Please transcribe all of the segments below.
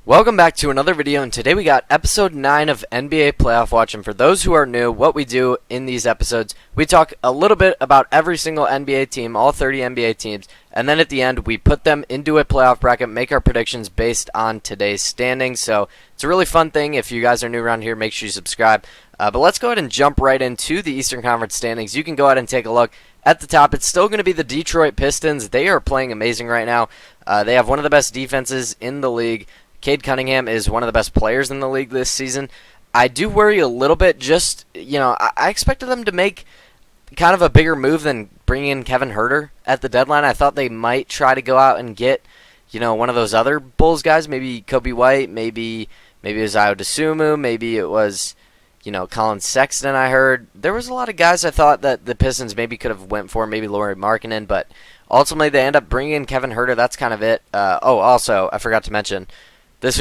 Welcome back to another video, and today we got episode 9 of NBA Playoff Watch. And for those who are new, what we do in these episodes, we talk a little bit about every single NBA team, all 30 NBA teams, and then at the end we put them into a playoff bracket, make our predictions based on today's standings. So it's a really fun thing. If you guys are new around here, make sure you subscribe. But let's go ahead and jump right into the Eastern Conference standings. You can go ahead and take a look. At the top, it's still going to be the Detroit Pistons. They are playing amazing right now. They have one of the best defenses in the league. Cade Cunningham is one of the best players in the league this season. I do worry a little bit. I expected them to make kind of a bigger move than bringing in Kevin Huerter at the deadline. I thought they might try to go out and get, one of those other Bulls guys. Maybe Kobe White. Maybe it was Ayo Dosunmu. Maybe it was, Colin Sexton. I heard there was a lot of guys I thought that the Pistons maybe could have went for. Maybe Lauri Markkanen, but ultimately they end up bringing in Kevin Huerter. That's kind of it. Also I forgot to mention. This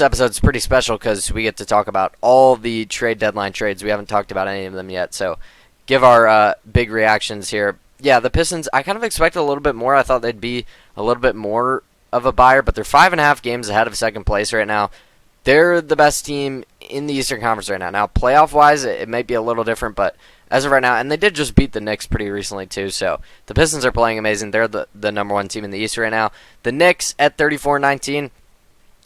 episode's pretty special because we get to talk about all the trade deadline trades. We haven't talked about any of them yet, so give our big reactions here. Yeah, the Pistons, I kind of expected a little bit more. I thought they'd be a little bit more of a buyer, but they're 5.5 games ahead of second place right now. They're the best team in the Eastern Conference right now. Now, playoff-wise, it might be a little different, but as of right now, and they did just beat the Knicks pretty recently too, so the Pistons are playing amazing. They're the number one team in the East right now. The Knicks at 34-19.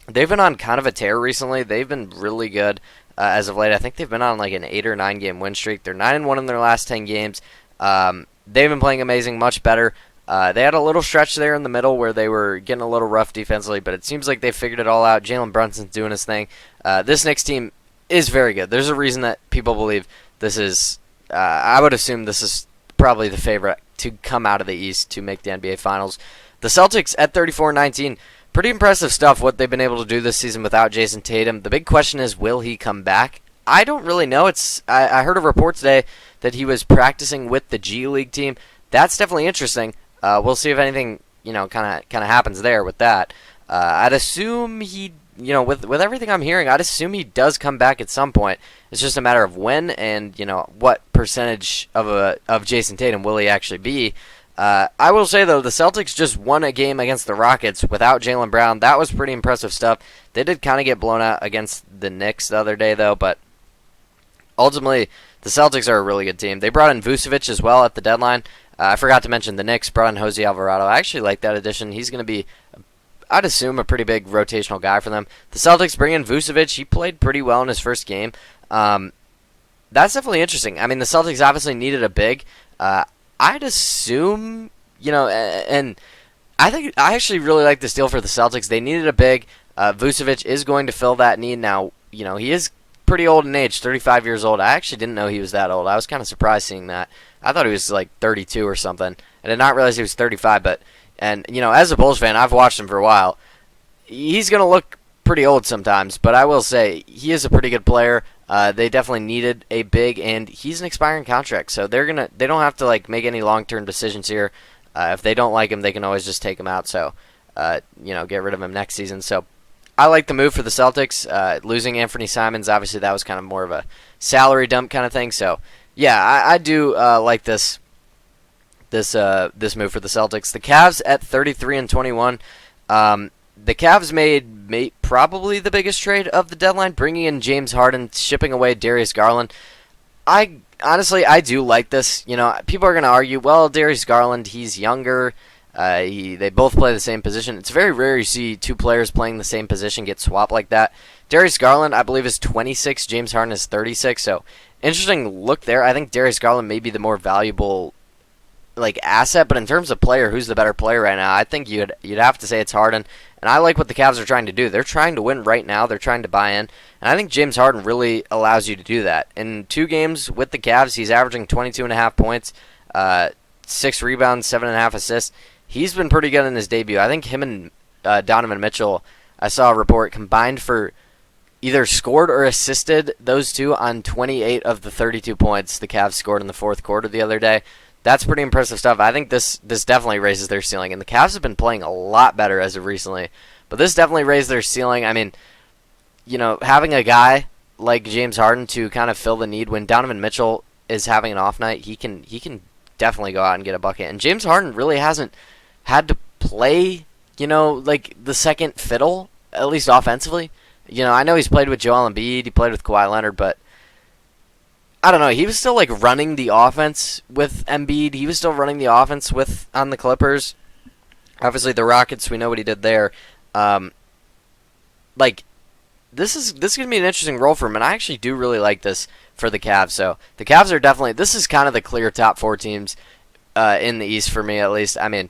They've been on kind of a tear recently. They've been really good as of late. I think they've been on like an 8 or 9 game win streak. They're 9-1 in their last 10 games. They've been playing amazing, much better. They had a little stretch there in the middle where they were getting a little rough defensively, but it seems like they figured it all out. Jalen Brunson's doing his thing. This Knicks team is very good. There's a reason that people believe this is, I would assume this is probably the favorite to come out of the East to make the NBA Finals. The Celtics at 34-19. Pretty impressive stuff, what they've been able to do this season without Jason Tatum. The big question is, will he come back? I don't really know. I heard a report today that he was practicing with the G League team. That's definitely interesting. We'll see if anything, kind of happens there with that. I'd assume he, with everything I'm hearing, I'd assume he does come back at some point. It's just a matter of when and, what percentage of Jason Tatum will he actually be. I will say, though, the Celtics just won a game against the Rockets without Jaylen Brown. That was pretty impressive stuff. They did kind of get blown out against the Knicks the other day, though, but ultimately, the Celtics are a really good team. They brought in Vucevic as well at the deadline. I forgot to mention the Knicks brought in Jose Alvarado. I actually like that addition. He's going to be, I'd assume, a pretty big rotational guy for them. The Celtics bring in Vucevic. He played pretty well in his first game. That's definitely interesting. I mean, the Celtics obviously needed a big. I'd assume, and I actually really like this deal for the Celtics. They needed a big. Vucevic is going to fill that need now. He is pretty old in age, 35 years old. I actually didn't know he was that old. I was kind of surprised seeing that. I thought he was like 32 or something. I did not realize he was 35, as a Bulls fan, I've watched him for a while. He's going to look pretty old sometimes, but I will say he is a pretty good player. They definitely needed a big, and he's an expiring contract, so they don't have to make any long-term decisions here. If they don't like him, they can always just take him out. So, get rid of him next season. So, I like the move for the Celtics. Losing Anthony Simons, obviously, that was kind of more of a salary dump kind of thing. So, yeah, I do like this move for the Celtics. The Cavs at 33-21. The Cavs made probably the biggest trade of the deadline, bringing in James Harden, shipping away Darius Garland. I do like this. People are going to argue, well, Darius Garland, he's younger. They both play the same position. It's very rare you see two players playing the same position get swapped like that. Darius Garland, I believe, is 26. James Harden is 36. So, interesting look there. I think Darius Garland may be the more valuable asset, but in terms of player, who's the better player right now? I think you'd have to say it's Harden. And I like what the Cavs are trying to do. They're trying to win right now. They're trying to buy in. And I think James Harden really allows you to do that. In 2 games with the Cavs, he's averaging 22.5 points, 6 rebounds, 7.5 assists. He's been pretty good in his debut. I think him and Donovan Mitchell, I saw a report, combined for either scored or assisted those two on 28 of the 32 points the Cavs scored in the fourth quarter the other day. That's pretty impressive stuff. I think this definitely raises their ceiling. And the Cavs have been playing a lot better as of recently. But this definitely raised their ceiling. I mean, having a guy like James Harden to kind of fill the need when Donovan Mitchell is having an off night, he can definitely go out and get a bucket. And James Harden really hasn't had to play, the second fiddle at least offensively. I know he's played with Joel Embiid, he played with Kawhi Leonard, but I don't know. He was still like running the offense with Embiid. He was still running the offense on the Clippers. Obviously, the Rockets, we know what he did there. Like, this is going to be an interesting role for him, and I actually do really like this for the Cavs. So the Cavs are definitely, this is kind of the clear top 4 teams in the East for me, at least. I mean,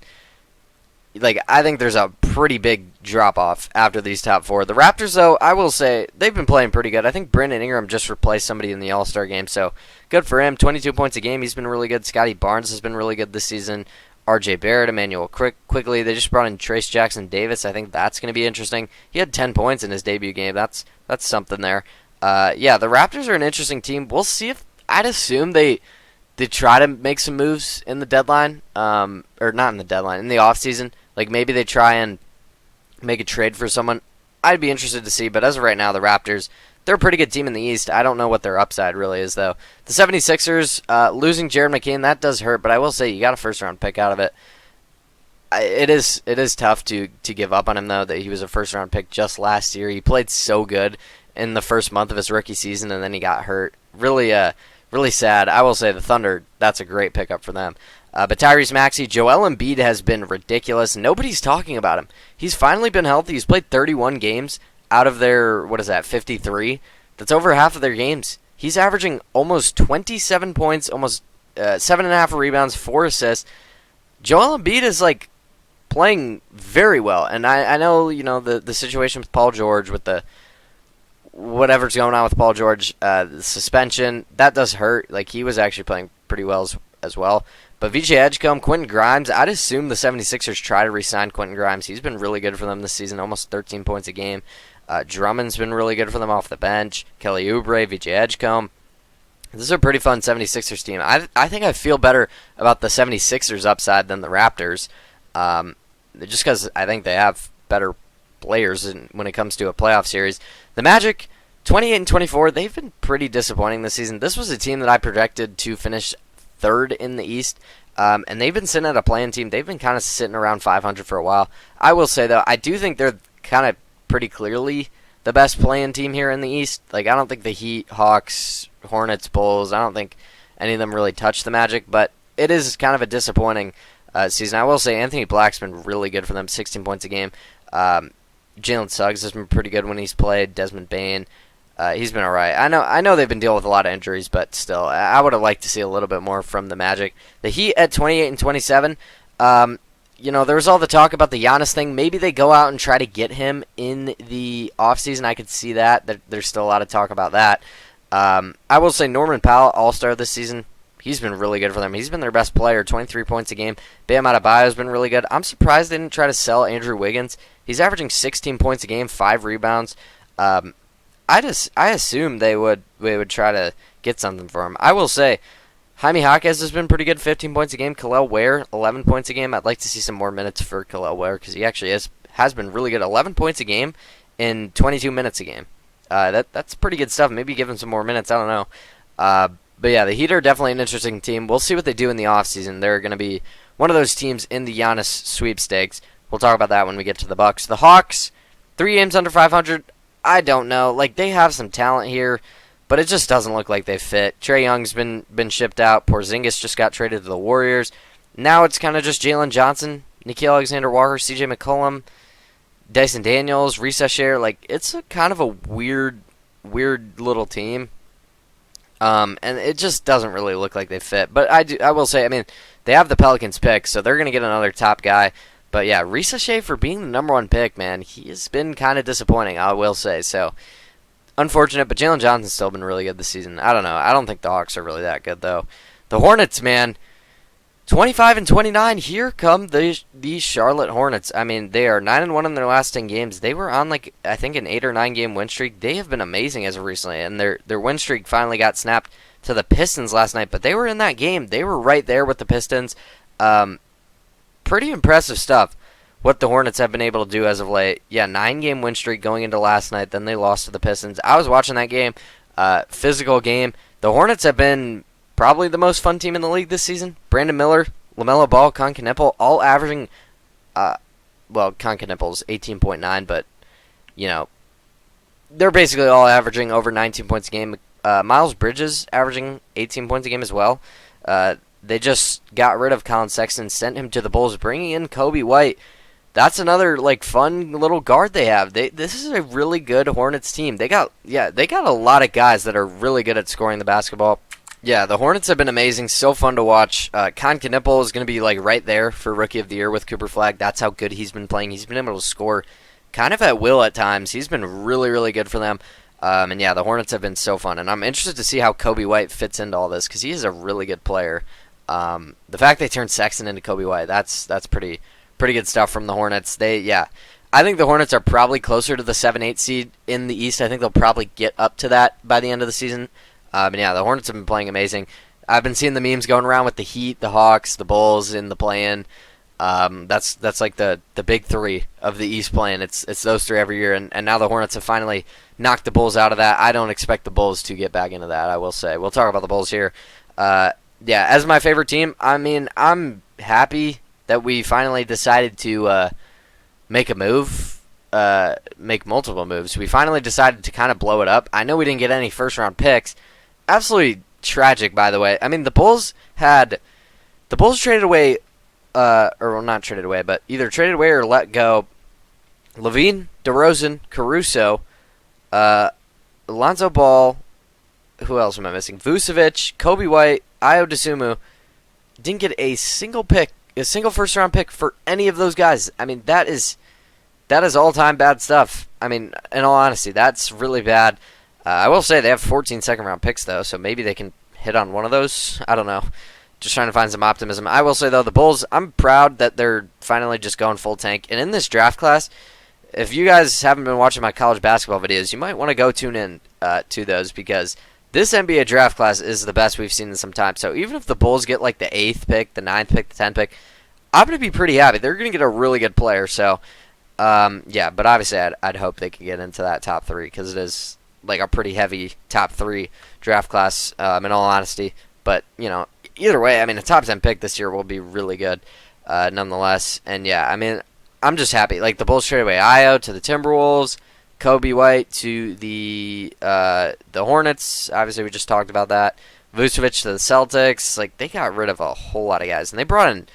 like, I think there's a pretty big drop-off after these top 4. The Raptors, though, I will say, they've been playing pretty good. I think Brandon Ingram just replaced somebody in the All-Star game, so good for him. 22 points a game, he's been really good. Scotty Barnes has been really good this season. RJ Barrett, Emmanuel Quickly. They just brought in Trace Jackson Davis. I think that's going to be interesting. He had 10 points in his debut game. That's something there. Yeah, the Raptors are an interesting team. We'll see if, I'd assume they try to make some moves in the deadline, or not in the deadline, in the offseason. Like, maybe they try and make a trade for someone. I'd be interested to see, but as of right now, the Raptors, they're a pretty good team in the East. I don't know what their upside really is, though. The 76ers, losing Jaren McCain, that does hurt, but I will say you got a first-round pick out of it. It is tough to give up on him, though, that he was a first-round pick just last year. He played so good in the first month of his rookie season, and then he got hurt. Really sad. I will say the Thunder, that's a great pickup for them. But Tyrese Maxey, Joel Embiid has been ridiculous. Nobody's talking about him. He's finally been healthy. He's played 31 games out of their, 53? That's over half of their games. He's averaging almost 27 points, almost 7.5 rebounds, 4 assists. Joel Embiid is, like, playing very well. And I know, the situation with Paul George, with the whatever's going on with Paul George, the suspension, that does hurt. Like, he was actually playing pretty well as well. But VJ Edgecombe, Quentin Grimes, I'd assume the 76ers try to re-sign Quentin Grimes. He's been really good for them this season, almost 13 points a game. Drummond's been really good for them off the bench. Kelly Oubre, VJ Edgecombe. This is a pretty fun 76ers team. I think I feel better about the 76ers upside than the Raptors, just because I think they have better players when it comes to a playoff series. The Magic, 28-24, they've been pretty disappointing this season. This was a team that I projected to finish third in the East, and they've been sitting at a play-in team. They've been kind of sitting around 500 for a while. I will say, though, I do think they're kind of pretty clearly the best play-in team here in the East. Like, I don't think the Heat, Hawks, Hornets, Bulls, I don't think any of them really touch the Magic, but it is kind of a disappointing season. I will say Anthony Black's been really good for them, 16 points a game. Jalen Suggs has been pretty good when he's played. Desmond Bane, he's been all right. I know they've been dealing with a lot of injuries, but still, I would have liked to see a little bit more from the Magic. The Heat at 28-27. There was all the talk about the Giannis thing. Maybe they go out and try to get him in the offseason. I could see that. There's still a lot of talk about that. I will say Norman Powell, all-star this season. He's been really good for them. He's been their best player, 23 points a game. Bam Adebayo has been really good. I'm surprised they didn't try to sell Andrew Wiggins. He's averaging 16 points a game, 5 rebounds. I assume they would try to get something for him. I will say Jaime Jaquez has been pretty good, 15 points a game. Kel'el Ware, 11 points a game. I'd like to see some more minutes for Kel'el Ware because he actually has been really good. 11 points a game in 22 minutes a game. That's pretty good stuff. Maybe give him some more minutes. I don't know. But yeah, the Heat are definitely an interesting team. We'll see what they do in the offseason. They're going to be one of those teams in the Giannis sweepstakes. We'll talk about that when we get to the Bucks. The Hawks, 3 games under 500. I don't know. Like, they have some talent here, but it just doesn't look like they fit. Trae Young's been shipped out. Porzingis just got traded to the Warriors. Now it's kind of just Jalen Johnson, Nickeil Alexander-Walker, C.J. McCollum, Dyson Daniels, Risa Share. Like, it's kind of a weird little team. And it just doesn't really look like they fit. But I will say, I mean, they have the Pelicans pick, so they're going to get another top guy. But yeah, Risa Shea for being the number 1 pick, man, he has been kind of disappointing, I will say. So, unfortunate, but Jalen Johnson's still been really good this season. I don't know. I don't think the Hawks are really that good, though. The Hornets, man, 25-29. Here come the Charlotte Hornets. I mean, they are 9-1 in their last 10 games. They were on, like, I think an 8 or 9 game win streak. They have been amazing as of recently, and their win streak finally got snapped to the Pistons last night. But they were in that game. They were right there with the Pistons. Pretty impressive stuff what the Hornets have been able to do as of late. Yeah, 9 game win streak going into last night. Then they lost to the Pistons. I was watching that game. Physical game. The Hornets have been probably the most fun team in the league this season. Brandon Miller, LaMelo Ball, Concanippel, all averaging, Concanippel's 18.9, but you know, they're basically all averaging over 19 points a game. Miles Bridges averaging 18 points a game as well. They just got rid of Colin Sexton, sent him to the Bulls, bringing in Kobe White. That's another fun little guard they have. This is a really good Hornets team. They got a lot of guys that are really good at scoring the basketball. Yeah, the Hornets have been amazing. So fun to watch. Con Knipple is going to be right there for Rookie of the Year with Cooper Flagg. That's how good he's been playing. He's been able to score kind of at will at times. He's been really, really good for them. And yeah, the Hornets have been so fun. And I'm interested to see how Kobe White fits into all this because he is a really good player. The fact they turned Sexton into Kobe White, that's pretty good stuff from the Hornets. I think the Hornets are probably closer to the 7-8 seed in the East. I think they'll probably get up to that by the end of the season. But yeah, the Hornets have been playing amazing. I've been seeing the memes going around with the Heat, the Hawks, the Bulls in the play-in. That's like the big three of the East play-in. It's those three every year, and now the Hornets have finally knocked the Bulls out of that. I don't expect the Bulls to get back into that, I will say. We'll talk about the Bulls here. As my favorite team, I mean, I'm happy that we finally decided to make a move, make multiple moves. We finally decided to kind of blow it up. I know we didn't get any first-round picks. Absolutely tragic, by the way. I mean, the Bulls traded away, not traded away, but either traded away or let go Levine, DeRozan, Caruso, Lonzo Ball, who else am I missing? Vucevic, Kobe White, Ayo Dosunmu. Didn't get a single first-round pick for any of those guys. I mean, that is all-time bad stuff. I mean, in all honesty, that's really bad. I will say they have 14 second-round picks, though, so maybe they can hit on one of those. I don't know. Just trying to find some optimism. I will say, though, the Bulls, I'm proud that they're finally just going full tank. And in this draft class, if you guys haven't been watching my college basketball videos, you might want to go tune in to those because this NBA draft class is the best we've seen in some time. So even if the Bulls get the 8th pick, the 9th pick, the 10th pick, I'm going to be pretty happy. They're going to get a really good player. So, but obviously I'd hope they could get into that top 3 because it is a pretty heavy top 3 draft class, in all honesty. But, either way, I mean, a top 10 pick this year will be really good, nonetheless. And, yeah, I mean, I'm just happy. The Bulls traded away Ayo to the Timberwolves, Kobe White to the Hornets. Obviously, we just talked about that. Vucevic to the Celtics. They got rid of a whole lot of guys. And they brought in,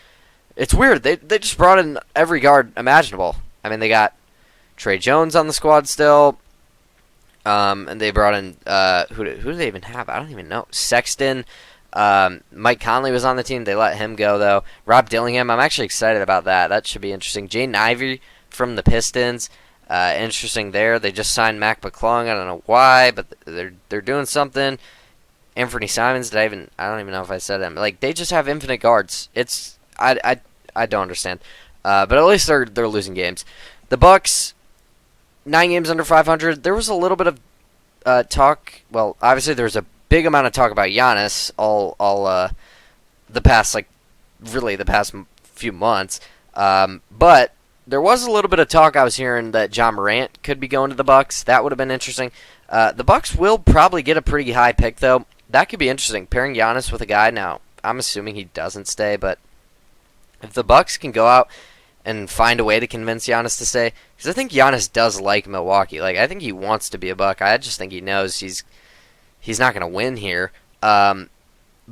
it's weird, they just brought in every guard imaginable. I mean, they got Trey Jones on the squad still. And they brought in, who do they even have? I don't even know. Sexton. Mike Conley was on the team. They let him go, though. Rob Dillingham, I'm actually excited about that. That should be interesting. Jaden Ivey from the Pistons. Interesting there. They just signed Mac McClung. I don't know why, but they're doing something. Anthony Simons, I don't even know if I said him. They just have infinite guards. I don't understand. But at least they're losing games. The Bucks, 9 games under 500. There was a little bit of talk. Well, obviously there was a big amount of talk about Giannis all the past few months. But there was a little bit of talk I was hearing that John Morant could be going to the Bucks. That would have been interesting. The Bucks will probably get a pretty high pick, though. That could be interesting. Pairing Giannis with a guy now. I'm assuming he doesn't stay, but if the Bucks can go out and find a way to convince Giannis to stay, because I think Giannis does like Milwaukee. I think he wants to be a Buck. I just think he knows he's not going to win here. But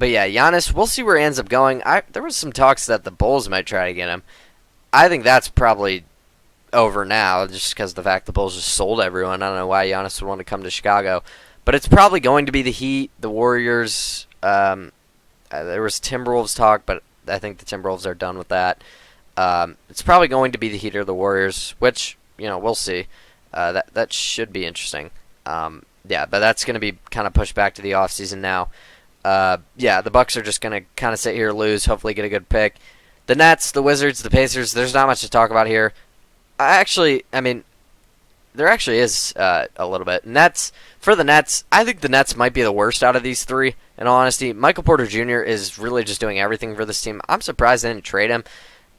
yeah, Giannis, we'll see where he ends up going. There was some talks that the Bulls might try to get him. I think that's probably over now, just because of the fact the Bulls just sold everyone. I don't know why Giannis would want to come to Chicago. But it's probably going to be the Heat, the Warriors. There was Timberwolves talk, but I think the Timberwolves are done with that. It's probably going to be the Heat or the Warriors, which, we'll see. That should be interesting. But that's going to be kind of pushed back to the offseason now. The Bucks are just going to kind of sit here, lose, hopefully get a good pick. The Nets, the Wizards, the Pacers, there's not much to talk about here. There actually is a little bit. For the Nets, I think the Nets might be the worst out of these three, in all honesty. Michael Porter Jr. is really just doing everything for this team. I'm surprised they didn't trade him.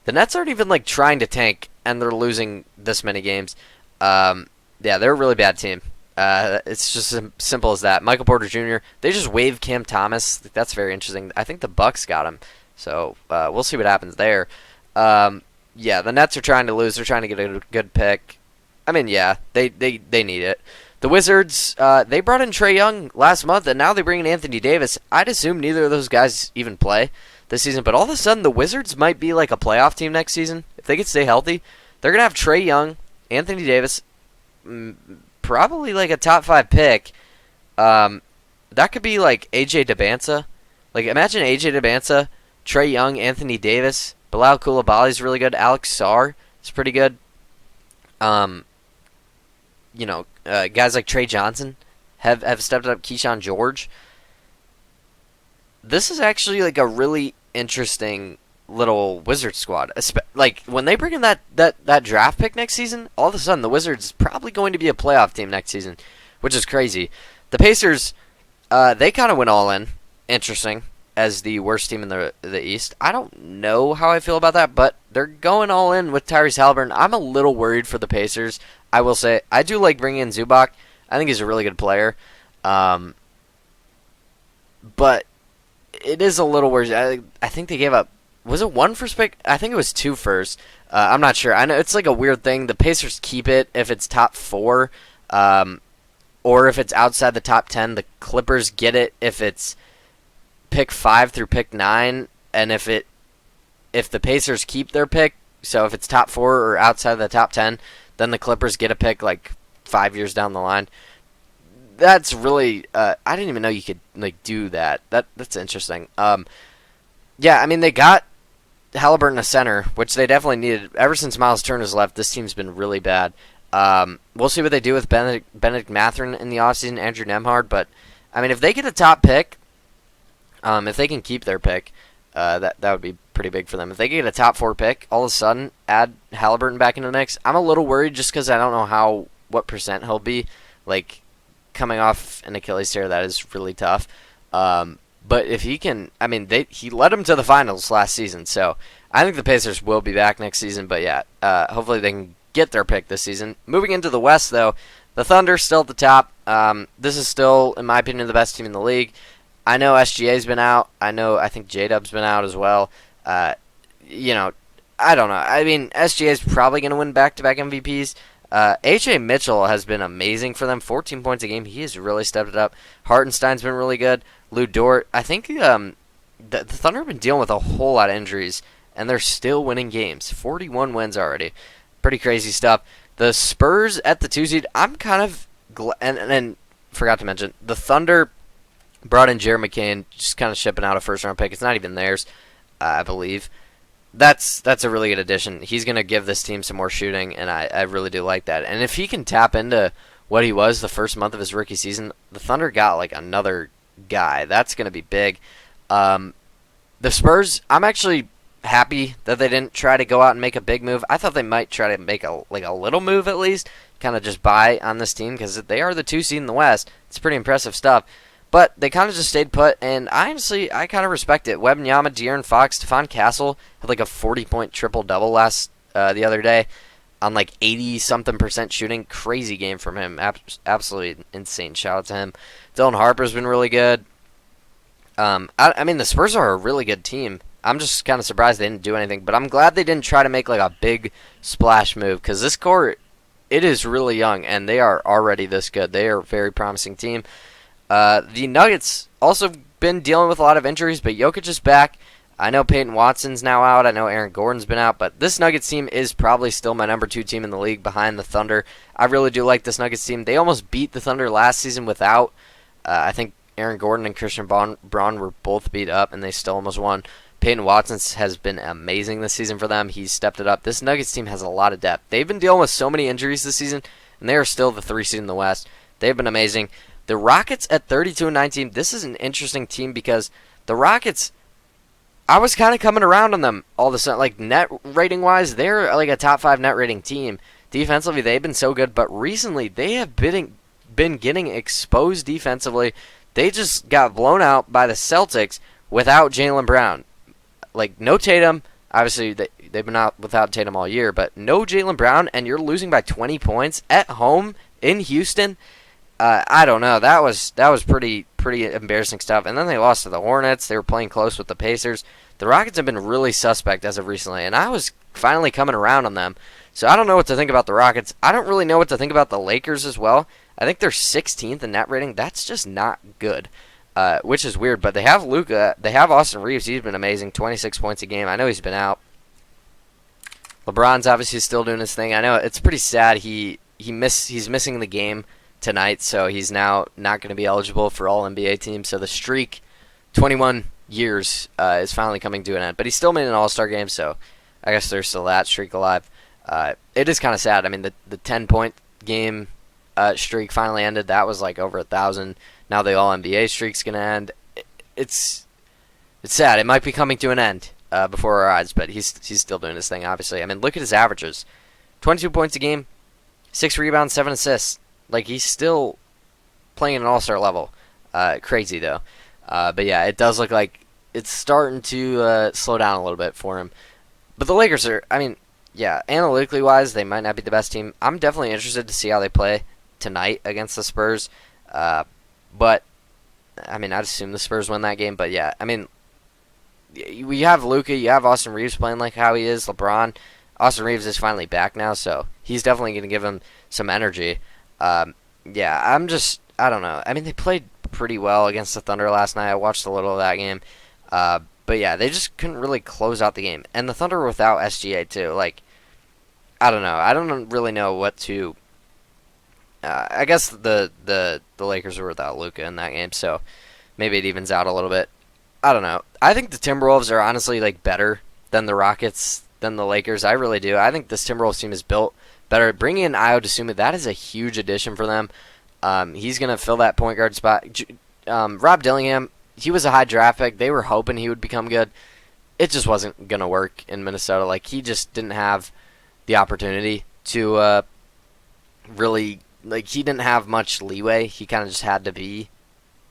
The Nets aren't even trying to tank, and they're losing this many games. They're a really bad team. It's just as simple as that. Michael Porter Jr., they just waived Cam Thomas. That's very interesting. I think the Bucks got him. So we'll see what happens there. The Nets are trying to lose. They're trying to get a good pick. I mean, yeah, they need it. The Wizards, they brought in Trae Young last month, and now they bring in Anthony Davis. I'd assume neither of those guys even play this season, but all of a sudden the Wizards might be like a playoff team next season. If they could stay healthy, they're going to have Trae Young, Anthony Davis, probably like a top 5 pick. That could be like AJ DeBanza. Like, imagine AJ DeBanza, Trae Young, Anthony Davis, Bilal Coulibaly's really good, Alex Sarr is pretty good. Guys like Trey Johnson have stepped up. Keyshawn George. This is actually like a really interesting little Wizards squad. Like, when they bring in that draft pick next season, all of a sudden the Wizards probably going to be a playoff team next season, which is crazy. The Pacers, they kind of went all in. Interesting, as the worst team in the East. I don't know how I feel about that, but they're going all in with Tyrese Haliburton. I'm a little worried for the Pacers. I will say, I do like bringing in Zubac. I think he's a really good player. But it is a little worried. I think they gave up, was it 1 first pick? I think it was 2 first. I'm not sure. I know it's like a weird thing. The Pacers keep it if it's top 4, or if it's outside the top 10. The Clippers get it if it's pick 5 through pick 9, and if the Pacers keep their pick, so if it's top 4 or outside the top 10, then the Clippers get a pick like 5 years down the line. That's really I didn't even know you could like do that. That's interesting. Yeah, I mean, they got Haliburton a center, which they definitely needed. Ever since Miles Turner's left, this team's been really bad. We'll see what they do with Benedict Mathurin in the offseason, Andrew Nembhard, but I mean, if they get a top pick, if they can keep their pick, that would be pretty big for them. If they get a top 4 pick, all of a sudden add Haliburton back into the mix, I'm a little worried just because I don't know what percent he'll be. Like, coming off an Achilles tear, that is really tough. But if he can, I mean, he led them to the finals last season, so I think the Pacers will be back next season. But yeah, hopefully they can get their pick this season. Moving into the West, though, the Thunder still at the top. This is still, in my opinion, the best team in the league. I know SGA's been out. I think J-Dub's been out as well. I don't know. I mean, SGA's probably going to win back-to-back MVPs. H.A. Mitchell has been amazing for them. 14 points a game. He has really stepped it up. Hartenstein's been really good. Lou Dort. I think the Thunder have been dealing with a whole lot of injuries, and they're still winning games. 41 wins already. Pretty crazy stuff. The Spurs at the 2 seed. I'm kind of and forgot to mention, the Thunder brought in Jared McCain, just kind of shipping out a first-round pick. It's not even theirs, I believe. That's a really good addition. He's going to give this team some more shooting, and I really do like that. And if he can tap into what he was the first month of his rookie season, the Thunder got like another guy. That's going to be big. The Spurs, I'm actually happy that they didn't try to go out and make a big move. I thought they might try to make a little move at least, kind of just buy on this team, because they are the 2 seed in the West. It's pretty impressive stuff. But they kind of just stayed put, and I kind of respect it. Wembanyama, De'Aaron Fox, Stephon Castle had like a 40-point triple-double the other day on like 80-something% shooting. Crazy game from him. Absolutely insane. Shout out to him. Dylan Harper's been really good. I mean, the Spurs are a really good team. I'm just kind of surprised they didn't do anything, but I'm glad they didn't try to make like a big splash move, because this core, it is really young, and they are already this good. They are a very promising team. The Nuggets also been dealing with a lot of injuries, but Jokic is back. I know Peyton Watson's now out. I know Aaron Gordon's been out, but this Nuggets team is probably still my number 2 team in the league behind the Thunder. I really do like this Nuggets team. They almost beat the Thunder last season without. I think Aaron Gordon and Christian Braun were both beat up, and they still almost won. Peyton Watson has been amazing this season for them. He's stepped it up. This Nuggets team has a lot of depth. They've been dealing with so many injuries this season, and they are still the 3 seed in the West. They've been amazing. The Rockets at 32-19. This is an interesting team because the Rockets, I was kind of coming around on them all of a sudden. Like, net rating wise, they're like a top 5 net rating team. Defensively, they've been so good, but recently they have been getting exposed defensively. They just got blown out by the Celtics without Jaylen Brown. Like, no Tatum. Obviously, they've been out without Tatum all year, but no Jaylen Brown, and you're losing by 20 points at home in Houston. I don't know. That was pretty embarrassing stuff. And then they lost to the Hornets. They were playing close with the Pacers. The Rockets have been really suspect as of recently, and I was finally coming around on them. So I don't know what to think about the Rockets. I don't really know what to think about the Lakers as well. I think they're 16th in net rating. That's just not good, which is weird. But they have Luka. They have Austin Reeves. He's been amazing, 26 points a game. I know he's been out. LeBron's obviously still doing his thing. I know it's pretty sad. He's missing the game tonight, so he's now not going to be eligible for all NBA teams. So the streak, 21 years, is finally coming to an end. But he still made an All-Star game, so I guess there's still that streak alive. It is kind of sad. I mean, the 10-point game streak finally ended. That was like over 1,000. Now the All-NBA streak's going to end. It's sad. It might be coming to an end before our eyes, but he's still doing his thing, obviously. I mean, look at his averages. 22 points a game, 6 rebounds, 7 assists. Like, he's still playing at an all-star level. Crazy, though. But, yeah, it does look like it's starting to slow down a little bit for him. But the Lakers are, I mean, yeah, analytically-wise, they might not be the best team. I'm definitely interested to see how they play tonight against the Spurs. But, I mean, I'd assume the Spurs win that game. But, yeah, I mean, we have Luka, you have Austin Reeves playing like how he is, LeBron. Austin Reeves is finally back now, so he's definitely going to give him some energy. Yeah, I don't know. I mean, they played pretty well against the Thunder last night. I watched a little of that game. But yeah, they just couldn't really close out the game. And the Thunder were without SGA too. Like, I don't know. I don't really know what to. I guess the Lakers were without Luka in that game, so maybe it evens out a little bit. I don't know. I think the Timberwolves are honestly like better than the Rockets, than the Lakers. I really do. I think this Timberwolves team is built better. Bringing in Ayo Dosunmu, that is a huge addition for them. He's going to fill that point guard spot. Rob Dillingham, he was a high draft pick. They were hoping he would become good. It just wasn't going to work in Minnesota. Like, he just didn't have the opportunity to really, like, he didn't have much leeway. He kind of just had to be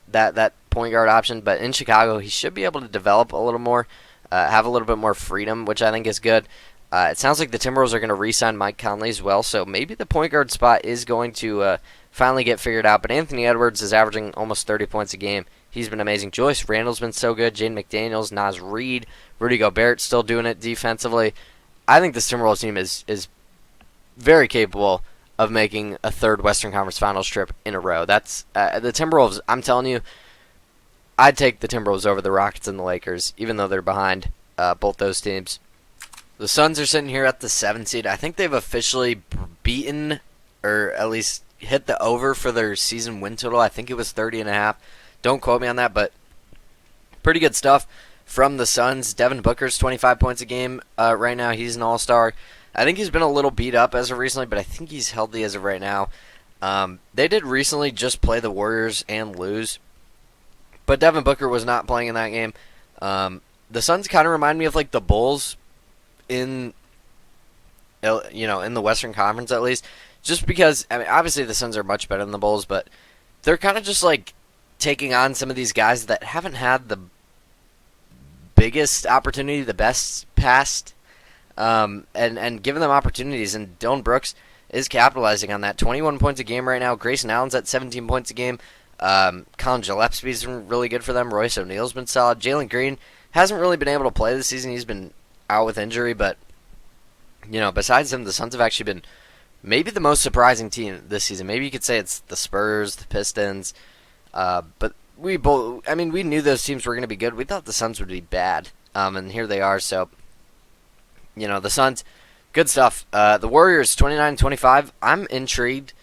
that point guard option. But in Chicago, he should be able to develop a little more, have a little bit more freedom, which I think is good. It sounds like the Timberwolves are going to re-sign Mike Conley as well, so maybe the point guard spot is going to finally get figured out. But Anthony Edwards is averaging almost 30 points a game. He's been amazing. Julius Randle's been so good. Jaden McDaniels, Naz Reid, Rudy Gobert still doing it defensively. I think this Timberwolves team is very capable of making a third Western Conference Finals trip in a row. That's the Timberwolves. I'm telling you, I'd take the Timberwolves over the Rockets and the Lakers, even though they're behind both those teams. The Suns are sitting here at the 7th seed. I think they've officially beaten, or at least hit the over for their season win total. I think it was 30.5. Don't quote me on that, but pretty good stuff from the Suns. Devin Booker's 25 points a game right now. He's an all-star. I think he's been a little beat up as of recently, but I think he's healthy as of right now. They did recently just play the Warriors and lose, but Devin Booker was not playing in that game. The Suns kind of remind me of like the Bulls in the Western Conference at least, just because I mean obviously the Suns are much better than the Bulls, but they're kind of just like taking on some of these guys that haven't had the biggest opportunity, the best past, and giving them opportunities. And Dillon Brooks is capitalizing on that. 21 points a game right now. Grayson Allen's at 17 points a game. Colin Gillespie's been really good for them. Royce O'Neal's been solid. Jalen Green hasn't really been able to play this season. He's been out with injury, but besides him, the Suns have actually been maybe the most surprising team this season. Maybe you could say it's the Spurs, the Pistons, but we knew those teams were going to be good. We thought the Suns would be bad, and here they are. So, the Suns, good stuff. The Warriors, 29-25. I'm intrigued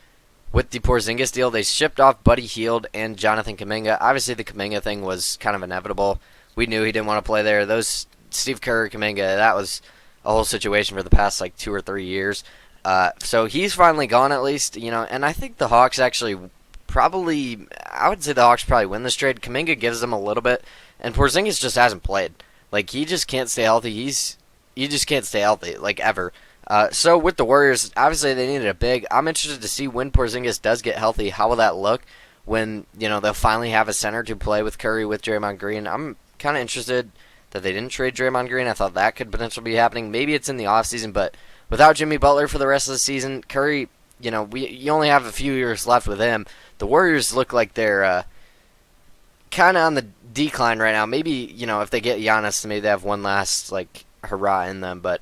with the Porzingis deal. They shipped off Buddy Hield and Jonathan Kuminga. Obviously, the Kuminga thing was kind of inevitable. We knew he didn't want to play there. Those Steve Kerr, Kuminga, that was a whole situation for the past 2 or 3 years. So he's finally gone at least, and I think the Hawks actually I would say the Hawks probably win this trade. Kuminga gives them a little bit, and Porzingis just hasn't played. He just can't stay healthy. He just can't stay healthy, ever. So with the Warriors, obviously they needed a big. I'm interested to see when Porzingis does get healthy, how will that look when, they'll finally have a center to play with Curry, with Draymond Green. I'm kind of interested that they didn't trade Draymond Green. I thought that could potentially be happening. Maybe it's in the offseason, but without Jimmy Butler for the rest of the season, Curry, you only have a few years left with him. The Warriors look like they're kind of on the decline right now. Maybe, if they get Giannis, maybe they have one last, hurrah in them. But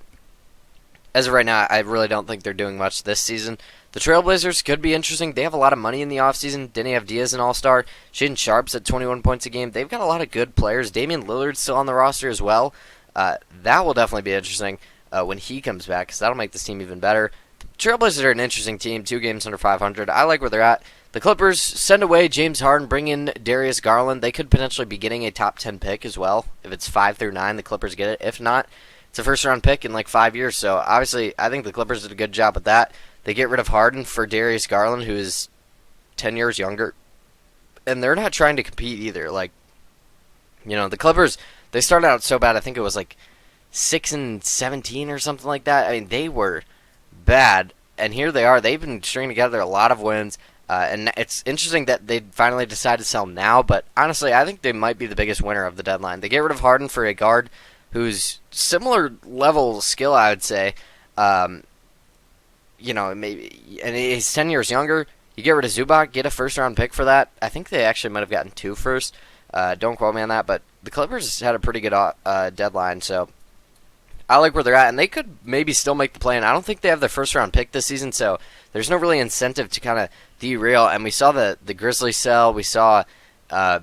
as of right now, I really don't think they're doing much this season. The Trailblazers could be interesting. They have a lot of money in the offseason. Didn't have Diaz an all-star. Shaedon Sharp's at 21 points a game. They've got a lot of good players. Damian Lillard's still on the roster as well. That will definitely be interesting when he comes back, because that'll make this team even better. The Trailblazers are an interesting team, 2 games under 500. I like where they're at. The Clippers send away James Harden, bring in Darius Garland. They could potentially be getting a top 10 pick as well. If it's 5 through 9, the Clippers get it. If not, it's a first-round pick in like 5 years. So obviously, I think the Clippers did a good job with that. They get rid of Harden for Darius Garland, who is 10 years younger. And they're not trying to compete either. Like, the Clippers, they started out so bad. I think it was like 6-17 or something like that. I mean, they were bad. And here they are. They've been stringing together a lot of wins. And it's interesting that they finally decided to sell now. But honestly, I think they might be the biggest winner of the deadline. They get rid of Harden for a guard who's similar level skill, I would say. Maybe, and he's 10 years younger. You get rid of Zubac, get a first-round pick for that. I think they actually might have gotten 2 first. Don't quote me on that, but the Clippers had a pretty good deadline, so I like where they're at, and they could maybe still make the play. And I don't think they have their first-round pick this season, so there's no really incentive to kind of derail. And we saw the Grizzlies sell. We saw, I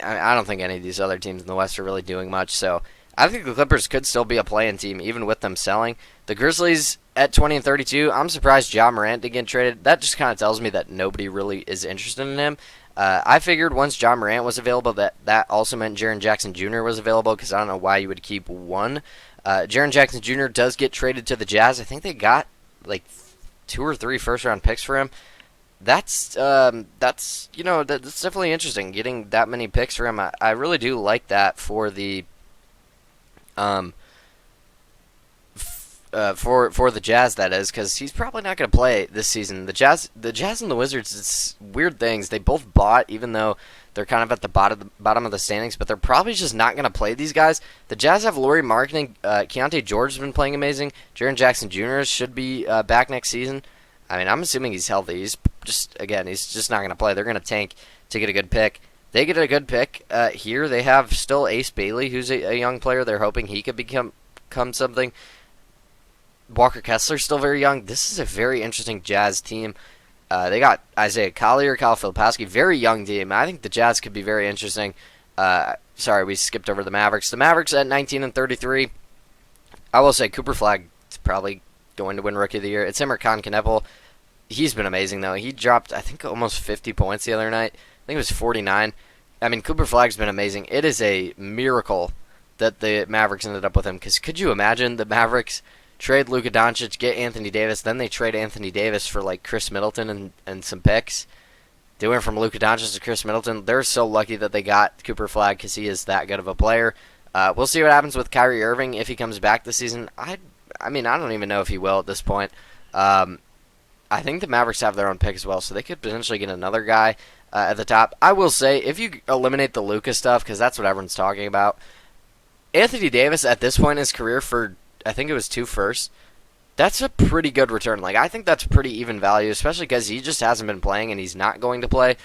don't think any of these other teams in the West are really doing much, so I think the Clippers could still be a play-in team, even with them selling. The Grizzlies at 20-32, I'm surprised Ja Morant didn't get traded. That just kind of tells me that nobody really is interested in him. I figured once Ja Morant was available, that also meant Jaren Jackson Jr. was available, because I don't know why you would keep one. Jaren Jackson Jr. does get traded to the Jazz. I think they got like 2 or 3 first-round picks for him. That's definitely interesting, getting that many picks for him. I really do like that for the for the Jazz, that is, because he's probably not going to play this season. The Jazz and the Wizards, it's weird things. They both bought, even though they're kind of at the bottom of the standings, but they're probably just not going to play these guys. The Jazz have Lauri Markkanen. Keontae George has been playing amazing. Jaren Jackson Jr. should be back next season. I mean, I'm assuming he's healthy. He's just not going to play. They're going to tank to get a good pick. They get a good pick here. They have still Ace Bailey, who's a young player. They're hoping he could become something. Walker Kessler's still very young. This is a very interesting Jazz team. They got Isaiah Collier, Kyle Filipowski, very young team. I think the Jazz could be very interesting. Sorry, we skipped over the Mavericks. The Mavericks at 19-33. I will say Cooper Flagg is probably going to win Rookie of the Year. It's him or Con Kneppel. He's been amazing, though. He dropped, I think, almost 50 points the other night. I think it was 49. I mean, Cooper Flagg's been amazing. It is a miracle that the Mavericks ended up with him, because could you imagine the Mavericks trade Luka Doncic, get Anthony Davis, then they trade Anthony Davis for like Chris Middleton and some picks. They went from Luka Doncic to Chris Middleton. They're so lucky that they got Cooper Flagg, because he is that good of a player. We'll see what happens with Kyrie Irving if he comes back this season. I don't even know if he will at this point. I think the Mavericks have their own pick as well, so they could potentially get another guy at the top. I will say, if you eliminate the Luka stuff, because that's what everyone's talking about, Anthony Davis at this point in his career for, I think it was 2 firsts, that's a pretty good return. Like, I think that's pretty even value, especially because he just hasn't been playing and he's not going to play.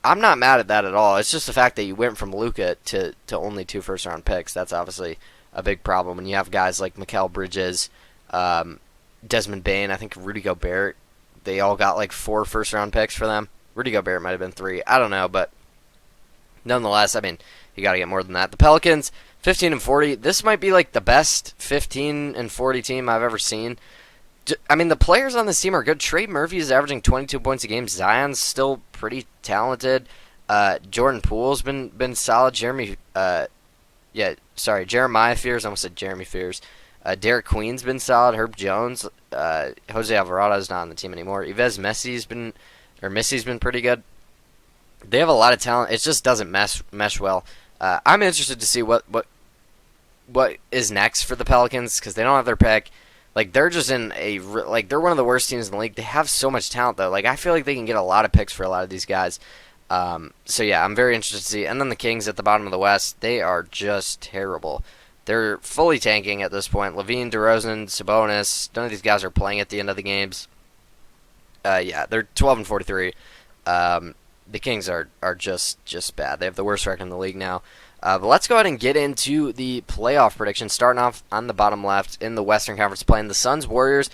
I'm not mad at that at all. It's just the fact that you went from Luka to only 2 first-round picks. That's obviously a big problem when you have guys like Mikal Bridges, Desmond Bane, I think Rudy Gobert. They all got like 4 first-round picks for them. Rudy Gobert might have been 3. I don't know, but nonetheless, I mean, you got to get more than that. The Pelicans, 15-40. This might be like the best 15-40 team I've ever seen. I mean, the players on this team are good. Trey Murphy is averaging 22 points a game. Zion's still pretty talented. Jordan Poole's been solid. Jeremiah Fears. I almost said Jeremy Fears. Derek Queen's been solid. Herb Jones. Jose Alvarado's not on the team anymore. Yves Messy's been pretty good. They have a lot of talent. It just doesn't mesh well. I'm interested to see what is next for the Pelicans, because they don't have their pick. Like, they're just they're one of the worst teams in the league. They have so much talent, though. Like, I feel like they can get a lot of picks for a lot of these guys. So yeah, I'm very interested to see. And then the Kings at the bottom of the West, they are just terrible. They're fully tanking at this point. Levine, DeRozan, Sabonis, none of these guys are playing at the end of the games. Yeah, they're 12-43. The Kings are just bad. They have the worst record in the league now. But let's go ahead and get into the playoff predictions. Starting off on the bottom left in the Western Conference, playing the Suns Warriors.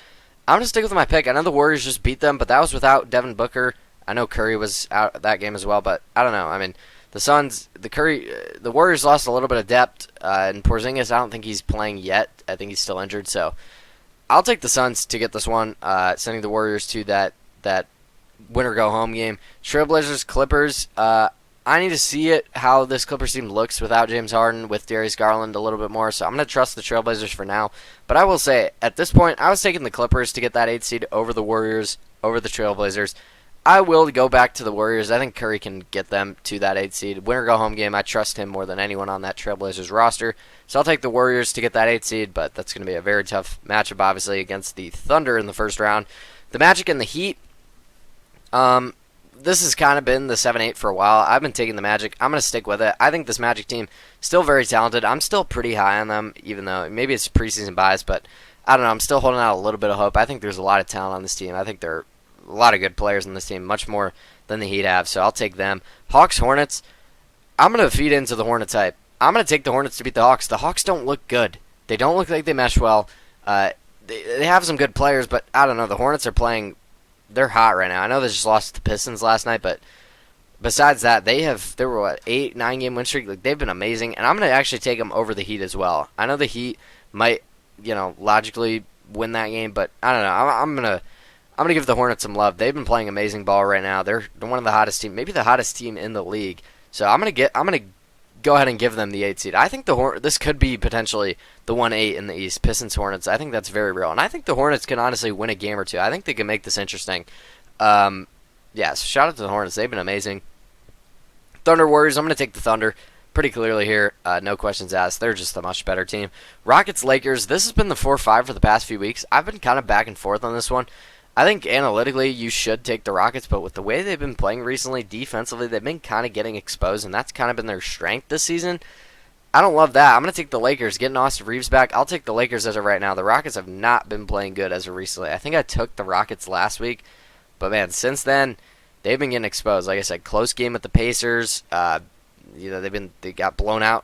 I'm going to stick with my pick. I know the Warriors just beat them, but that was without Devin Booker. I know Curry was out that game as well, but I don't know. I mean, the Warriors lost a little bit of depth, and Porzingis, I don't think he's playing yet. I think he's still injured, so I'll take the Suns to get this one, sending the Warriors to that winner-go-home game. Trailblazers, Clippers, I need to see how this Clippers team looks without James Harden, with Darius Garland a little bit more, so I'm going to trust the Trailblazers for now. But I will say, at this point, I was taking the Clippers to get that 8th seed over the Warriors, over the Trailblazers. I will go back to the Warriors. I think Curry can get them to that 8th seed. Winner-go-home game, I trust him more than anyone on that Trailblazers roster. So I'll take the Warriors to get that 8th seed, but that's going to be a very tough matchup, obviously, against the Thunder in the first round. The Magic and the Heat, this has kind of been the 7-8 for a while. I've been taking the Magic. I'm going to stick with it. I think this Magic team still very talented. I'm still pretty high on them, even though maybe it's preseason bias, but I don't know. I'm still holding out a little bit of hope. I think there's a lot of talent on this team. I think there are a lot of good players on this team, much more than the Heat have, so I'll take them. Hawks, Hornets, I'm going to feed into the Hornets hype. I'm going to take the Hornets to beat the Hawks. The Hawks don't look good. They don't look like they mesh well. They have some good players, but I don't know. The Hornets are playing. They're hot right now. I know they just lost to the Pistons last night, but besides that, they were 8, 9 game win streak. Like, they've been amazing, and I'm going to actually take them over the Heat as well. I know the Heat might, logically win that game, but I don't know. I'm gonna give the Hornets some love. They've been playing amazing ball right now. They're one of the hottest team, maybe the hottest team in the league. So I'm gonna go ahead and give them the 8th seed. I think this could be potentially the 1-8 in the East. Pistons, Hornets. I think that's very real, and I think the Hornets can honestly win a game or two. I think they can make this interesting. So shout out to the Hornets. They've been amazing. Thunder, Warriors. I'm gonna take the Thunder pretty clearly here. No questions asked. They're just a much better team. Rockets, Lakers. This has been the 4-5 for the past few weeks. I've been kind of back and forth on this one. I think analytically you should take the Rockets, but with the way they've been playing recently, defensively, they've been kind of getting exposed, and that's kind of been their strength this season. I don't love that. I'm going to take the Lakers, getting Austin Reeves back. I'll take the Lakers as of right now. The Rockets have not been playing good as of recently. I think I took the Rockets last week, but man, since then, they've been getting exposed. Like I said, close game with the Pacers. They got blown out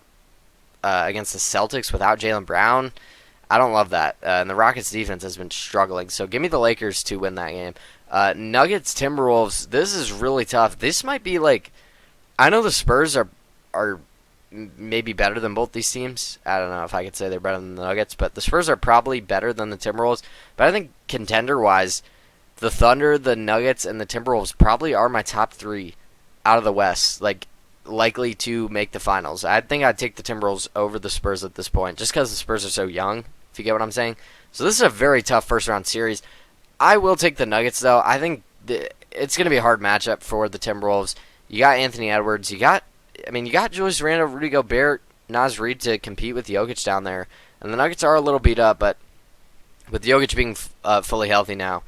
against the Celtics without Jalen Brown. I don't love that. And the Rockets' defense has been struggling. So give me the Lakers to win that game. Nuggets, Timberwolves. This is really tough. This might be like, I know the Spurs are maybe better than both these teams. I don't know if I could say they're better than the Nuggets, but the Spurs are probably better than the Timberwolves. But I think contender-wise, the Thunder, the Nuggets, and the Timberwolves probably are my top 3 out of the West, like likely to make the finals. I think I'd take the Timberwolves over the Spurs at this point, just because the Spurs are so young, if you get what I'm saying. So this is a very tough first-round series. I will take the Nuggets, though. I think it's going to be a hard matchup for the Timberwolves. You got Anthony Edwards. You got Julius Randle, Rudy Gobert, Naz Reid to compete with Jokic down there. And the Nuggets are a little beat up, but with Jokic being fully healthy now,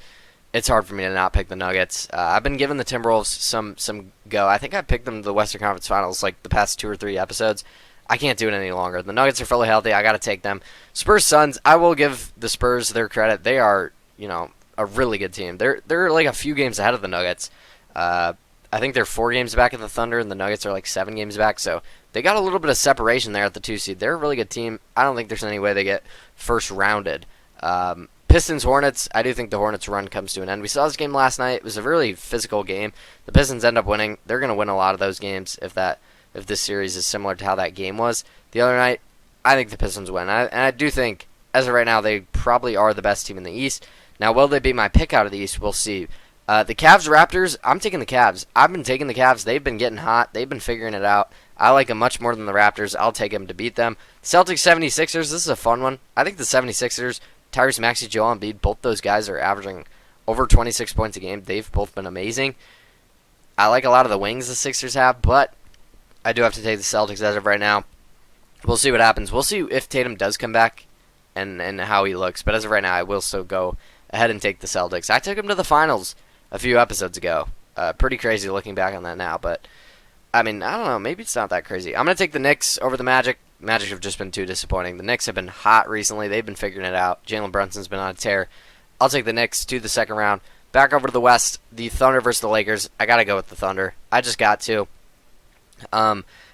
it's hard for me to not pick the Nuggets. I've been giving the Timberwolves some go. I think I picked them to the Western Conference Finals like the past 2 or 3 episodes. I can't do it any longer. The Nuggets are fully healthy. I got to take them. Spurs, Suns. I will give the Spurs their credit. They are, a really good team. They're like a few games ahead of the Nuggets. I think they're 4 games back at the Thunder, and the Nuggets are like 7 games back. So they got a little bit of separation there at the 2 seed. They're a really good team. I don't think there's any way they get first rounded. Pistons, Hornets. I do think the Hornets' run comes to an end. We saw this game last night. It was a really physical game. The Pistons end up winning. They're going to win a lot of those games if this series is similar to how that game was the other night. I think the Pistons win. And I do think, as of right now, they probably are the best team in the East. Now, will they be my pick out of the East? We'll see. The Cavs, Raptors, I'm taking the Cavs. I've been taking the Cavs. They've been getting hot. They've been figuring it out. I like them much more than the Raptors. I'll take them to beat them. Celtics, 76ers, this is a fun one. I think the 76ers, Tyrese Maxey, Joel Embiid, both those guys are averaging over 26 points a game. They've both been amazing. I like a lot of the wings the Sixers have, but I do have to take the Celtics as of right now. We'll see what happens. We'll see if Tatum does come back and how he looks. But as of right now, I will still go ahead and take the Celtics. I took him to the finals a few episodes ago. Pretty crazy looking back on that now. But, I mean, I don't know. Maybe it's not that crazy. I'm going to take the Knicks over the Magic. Magic have just been too disappointing. The Knicks have been hot recently. They've been figuring it out. Jalen Brunson's been on a tear. I'll take the Knicks to the second round. Back over to the West, the Thunder versus the Lakers. I got to go with the Thunder. I just got to.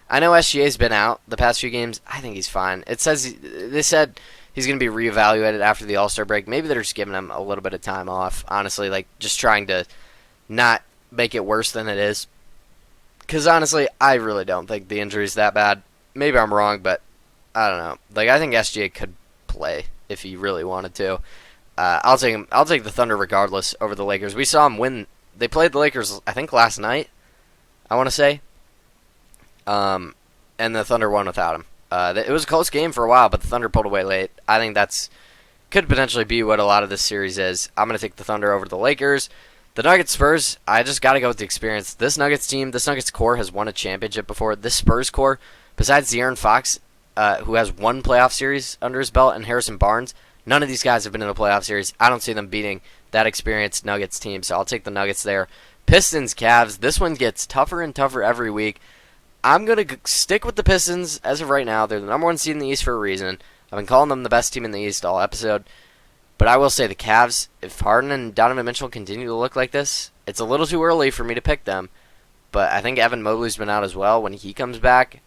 I know SGA's been out the past few games. I think he's fine. They said he's going to be reevaluated after the All-Star break. Maybe they're just giving him a little bit of time off. Honestly, like just trying to not make it worse than it is. Because honestly, I really don't think the injury's that bad. Maybe I'm wrong, but I don't know. Like I think SGA could play if he really wanted to. I'll take him. I'll take the Thunder regardless over the Lakers. We saw him win. They played the Lakers, I think, last night. I want to say. And the Thunder won without him. It was a close game for a while, but the Thunder pulled away late. I think that's could potentially be what a lot of this series is. I'm going to take the Thunder over the Lakers. The Nuggets Spurs, I just got to go with the experience. This Nuggets team, this Nuggets core has won a championship before. This Spurs core, besides Jaren Fox, who has one playoff series under his belt, and Harrison Barnes, none of these guys have been in a playoff series. I don't see them beating that experienced Nuggets team, so I'll take the Nuggets there. Pistons, Cavs, this one gets tougher and tougher every week. I'm going to stick with the Pistons as of right now. They're the number one seed in the East for a reason. I've been calling them the best team in the East all episode. But I will say the Cavs, if Harden and Donovan Mitchell continue to look like this, it's a little too early for me to pick them. But I think Evan Mobley's been out as well. When he comes back,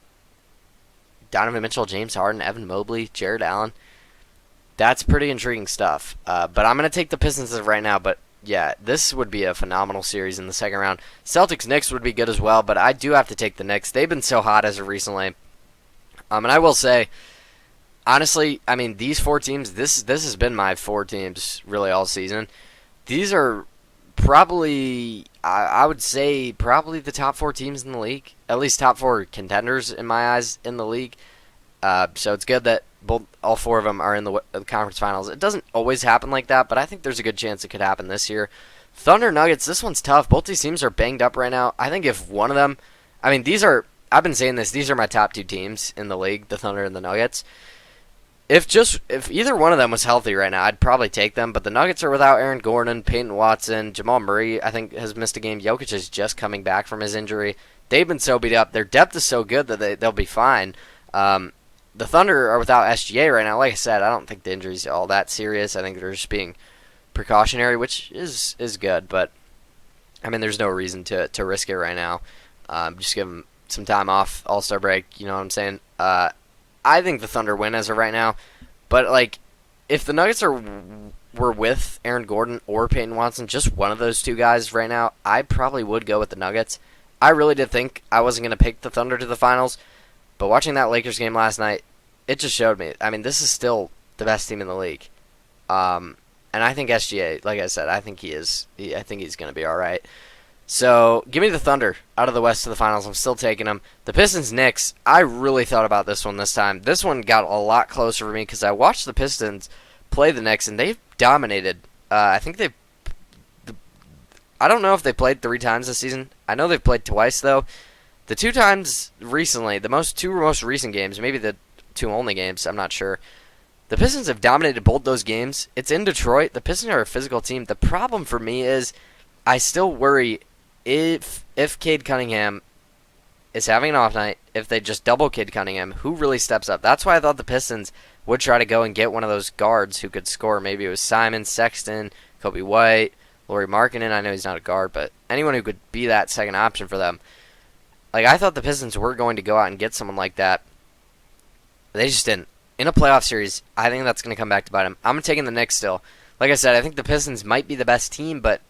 Donovan Mitchell, James Harden, Evan Mobley, Jared Allen, that's pretty intriguing stuff. But I'm going to take the Pistons as of right now. But yeah, this would be a phenomenal series in the second round. Celtics-Knicks would be good as well, but I do have to take the Knicks. They've been so hot as of recently. And I will say, honestly, I mean, these four teams, this has been my four teams really all season. These are probably, I would say, probably the top four teams in the league. At least top four contenders, in my eyes, in the league. So it's good that all four of them are in the conference finals. It doesn't always happen like that, but I think there's a good chance it could happen this year. Thunder Nuggets, this one's tough. Both these teams are banged up right now. I think if one of them, I mean, I've been saying this, these are my top two teams in the league, the Thunder and the Nuggets. If either one of them was healthy right now, I'd probably take them. But the Nuggets are without Aaron Gordon, Peyton Watson, Jamal Murray, I think, has missed a game. Jokic is just coming back from his injury. They've been so beat up. Their depth is so good that they'll be fine. The Thunder are without SGA right now. Like I said, I don't think the injury's all that serious. I think they're just being precautionary, which is good. But, I mean, there's no reason to risk it right now. Just give them some time off, All-Star break, you know what I'm saying? I think the Thunder win as of right now, but like, if the Nuggets were with Aaron Gordon or Peyton Watson, just one of those two guys right now, I probably would go with the Nuggets. I really did think I wasn't going to pick the Thunder to the finals, but watching that Lakers game last night, it just showed me. I mean, this is still the best team in the league, and I think SGA, like I said, I think he is. I think he's going to be all right. So, give me the Thunder out of the West to the finals. I'm still taking them. The Pistons-Knicks, I really thought about this one this time. This one got a lot closer for me because I watched the Pistons play the Knicks, and they've dominated. I think I don't know if they played 3 times this season. I know they've played twice, though. The 2 times recently, the two most recent games, maybe the 2 only games, I'm not sure. The Pistons have dominated both those games. It's in Detroit. The Pistons are a physical team. The problem for me is I still worry if Cade Cunningham is having an off night, if they just double Cade Cunningham, who really steps up? That's why I thought the Pistons would try to go and get one of those guards who could score. Maybe it was Simon, Sexton, Kobe White, Lauri Markkanen. I know he's not a guard, but anyone who could be that second option for them. Like, I thought the Pistons were going to go out and get someone like that. They just didn't. In a playoff series, I think that's going to come back to bite them. I'm taking the Knicks still. Like I said, I think the Pistons might be the best team, but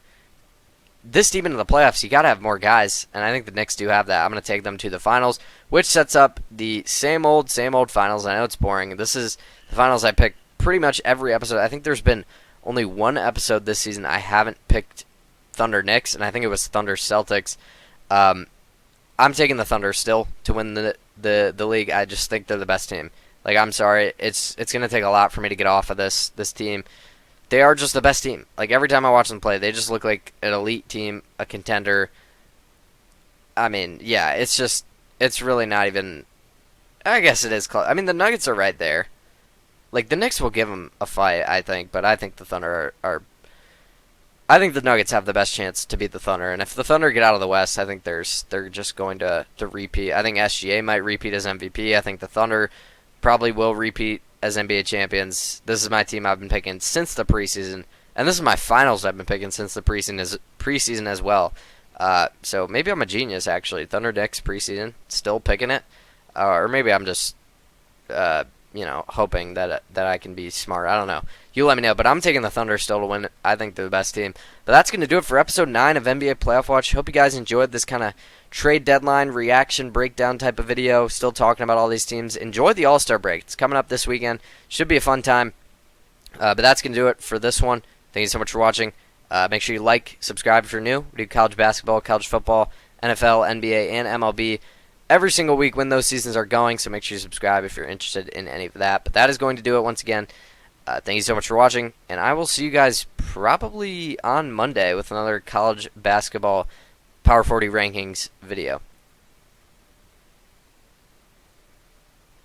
this deep into the playoffs, you got to have more guys, and I think the Knicks do have that. I'm going to take them to the finals, which sets up the same old finals. I know it's boring. This is the finals I pick pretty much every episode. I think there's been only one episode this season I haven't picked Thunder Knicks, and I think it was Thunder Celtics. I'm taking the Thunder still to win the league. I just think they're the best team. Like, I'm sorry, it's going to take a lot for me to get off of this team. They are just the best team. Like, every time I watch them play, they just look like an elite team, a contender. I mean, yeah, it's really not even, I guess it is close. I mean, the Nuggets are right there. Like, the Knicks will give them a fight, I think, but I think the Thunder are I think the Nuggets have the best chance to beat the Thunder, and if the Thunder get out of the West, I think they're just going to repeat. I think SGA might repeat as MVP. I think the Thunder probably will repeat as NBA champions. This is my team I've been picking since the preseason, and this is my finals I've been picking since the preseason as well. So maybe I'm a genius, actually. Thunder Knicks preseason, still picking it. or maybe I'm just hoping that I can be smart. I don't know. You let me know, but I'm taking the Thunder still to win. I think they're the best team. But that's going to do it for episode 9 of NBA Playoff Watch. Hope you guys enjoyed this kind of trade deadline reaction breakdown type of video. Still talking about all these teams. Enjoy the All-Star break. It's coming up this weekend. Should be a fun time. But that's going to do it for this one. Thank you so much for watching. Make sure you like, subscribe if you're new. We do college basketball, college football, NFL, NBA, and MLB every single week when those seasons are going. So make sure you subscribe if you're interested in any of that. But that is going to do it once again. Thank you so much for watching, and I will see you guys probably on Monday with another college basketball Power 40 rankings video.